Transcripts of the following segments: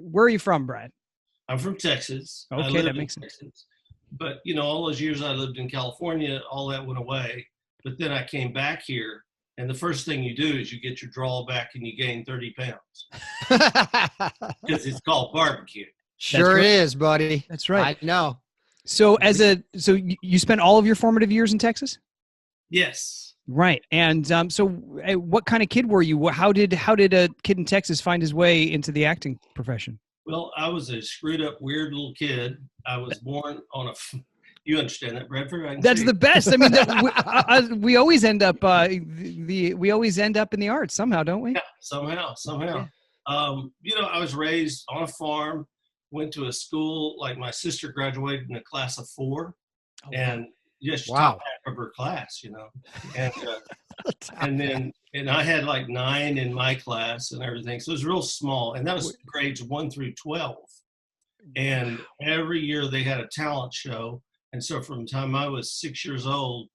Where are you from, Brad? I'm from Texas. Okay, that makes sense. Texas. But, all those years I lived in California, all that went away. But then I came back here, and the first thing you do is you get your draw back and you gain 30 pounds. Because it's called barbecue. Sure is, buddy. That's right. I know. So you spent all of your formative years in Texas? Yes. Right. And so what kind of kid were you? How did a kid in Texas find his way into the acting profession? Well, I was a screwed up, weird little kid. I was born on you understand that, Bradford? That's the best. I mean, we always end up we always end up in the arts somehow, don't we? Yeah, somehow. Yeah. I was raised on a farm, went to a school, like my sister graduated in a class of 4. Oh, and yes, she wow. taught half of her class, and I had like 9 in my class and everything. So it was real small. And that was grades 1 through 12. And every year they had a talent show. And so from the time I was 6 years old,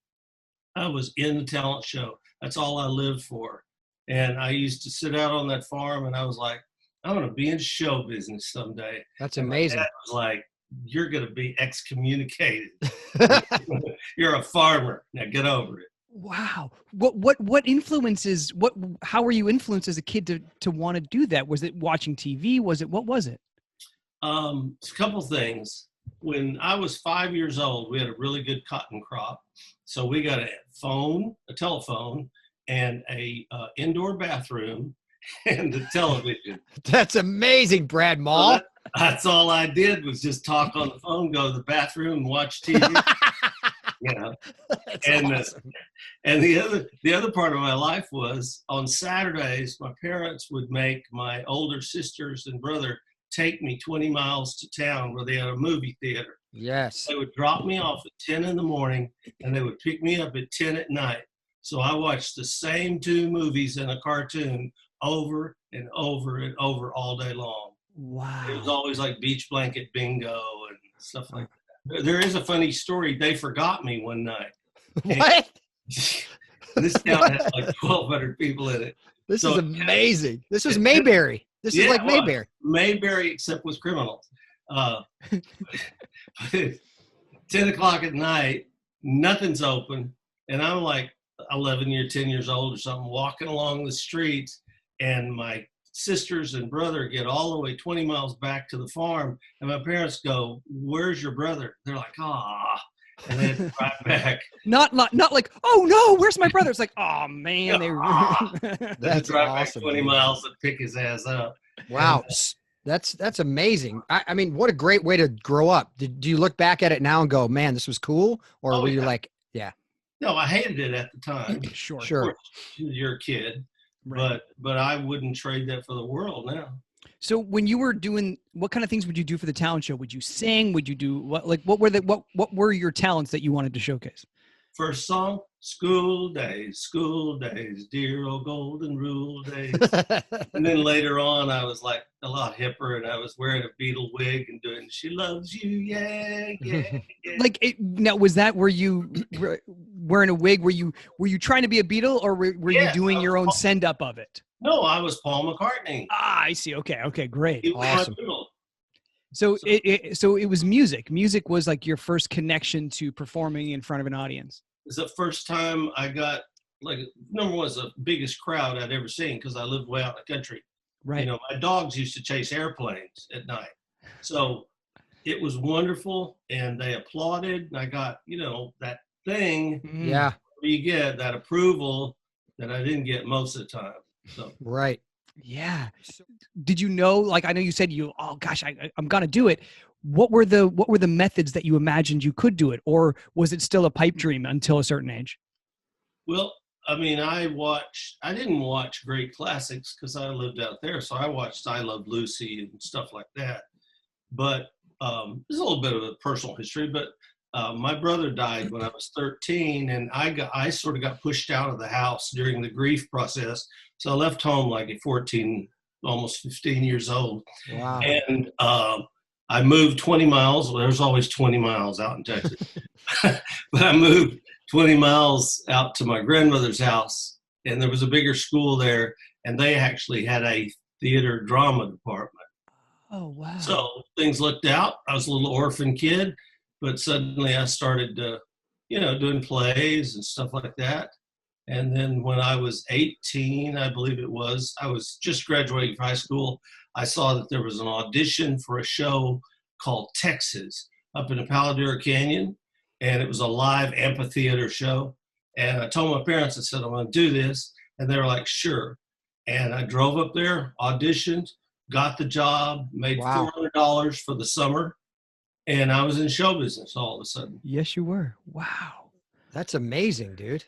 I was in the talent show. That's all I lived for. And I used to sit out on that farm and I was like, I'm going to be in show business someday. That's amazing. My dad was like, you're going to be excommunicated. You're a farmer. Now get over it. Wow. What influences, how were you influenced as a kid to want to do that? Was it watching TV? What was it? A couple things. When I was 5 years old, we had a really good cotton crop. So we got a telephone, and a indoor bathroom and the television. That's amazing, Brad Maule. So that's all I did was just talk on the phone, go to the bathroom, and watch TV. That's and awesome. And the other part of my life was on Saturdays, my parents would make my older sisters and brother take me 20 miles to town where they had a movie theater. Yes. They would drop me off at 10 in the morning and they would pick me up at 10 at night. So I watched the same 2 movies in a cartoon over and over and over all day long. Wow. It was always like beach blanket bingo and stuff like that. There is a funny story. They forgot me one night. What? This town had like 1,200 people in it. This is amazing. This was Mayberry. This is like Mayberry. Mayberry, except with criminals. 10 o'clock at night, nothing's open. And I'm like 10 years old or something, walking along the streets. And my sisters and brother get all the way 20 miles back to the farm. And my parents go, "Where's your brother?" They're like, "Ah." And then right back. Not like, "Oh no, where's my brother?" It's like, "Oh man." That's drive awesome. Back 20 miles and pick his ass up. Wow. That's amazing. I mean, what a great way to grow up. Do you look back at it now and go, man, this was cool? Or were you like, yeah. No, I hated it at the time. Sure. Of course, you're a kid. Right. But I wouldn't trade that for the world now. So when you were doing, what kind of things would you do for the talent show? Would you sing? Would you do what were your talents that you wanted to showcase? First song, school days, dear old golden rule days. And then later on, I was like a lot hipper and I was wearing a Beatle wig and doing "She Loves You," yeah. Now, was that where you were wearing a wig? Were you trying to be a Beatle, or were you doing your own send up of it? No, I was Paul McCartney. Ah, I see. Okay, great. He was awesome. So it was music. Music was like your first connection to performing in front of an audience. It's the first time I got, like, number one, was the biggest crowd I'd ever seen because I lived way out in the country. Right. My dogs used to chase airplanes at night. So it was wonderful, and they applauded, and I got, that thing Yeah. where you get that approval that I didn't get most of the time. So. Right. Yeah. Did you know, like, I know you said oh gosh, I'm going to do it. What were the methods that you imagined you could do it? Or was it still a pipe dream until a certain age? Well, I mean, I didn't watch great classics because I lived out there. So I watched I Love Lucy and stuff like that. But there's a little bit of a personal history, but my brother died when I was 13, and I sort of got pushed out of the house during the grief process. So I left home like at 14, almost 15 years old. Wow. And I moved 20 miles. Well, there's always 20 miles out in Texas. But I moved 20 miles out to my grandmother's house, and there was a bigger school there, and they actually had a theater drama department. Oh, wow. So things looked out. I was a little orphan kid, but suddenly I started, doing plays and stuff like that. And then when I was 18, I believe it was, I was just graduating from high school. I saw that there was an audition for a show called Texas up in the Palo Duro Canyon. And it was a live amphitheater show. And I told my parents, I said, I'm going to do this. And they were like, sure. And I drove up there, auditioned, got the job, made Wow. $400 for the summer. And I was in show business all of a sudden. Yes, you were. Wow. That's amazing, dude.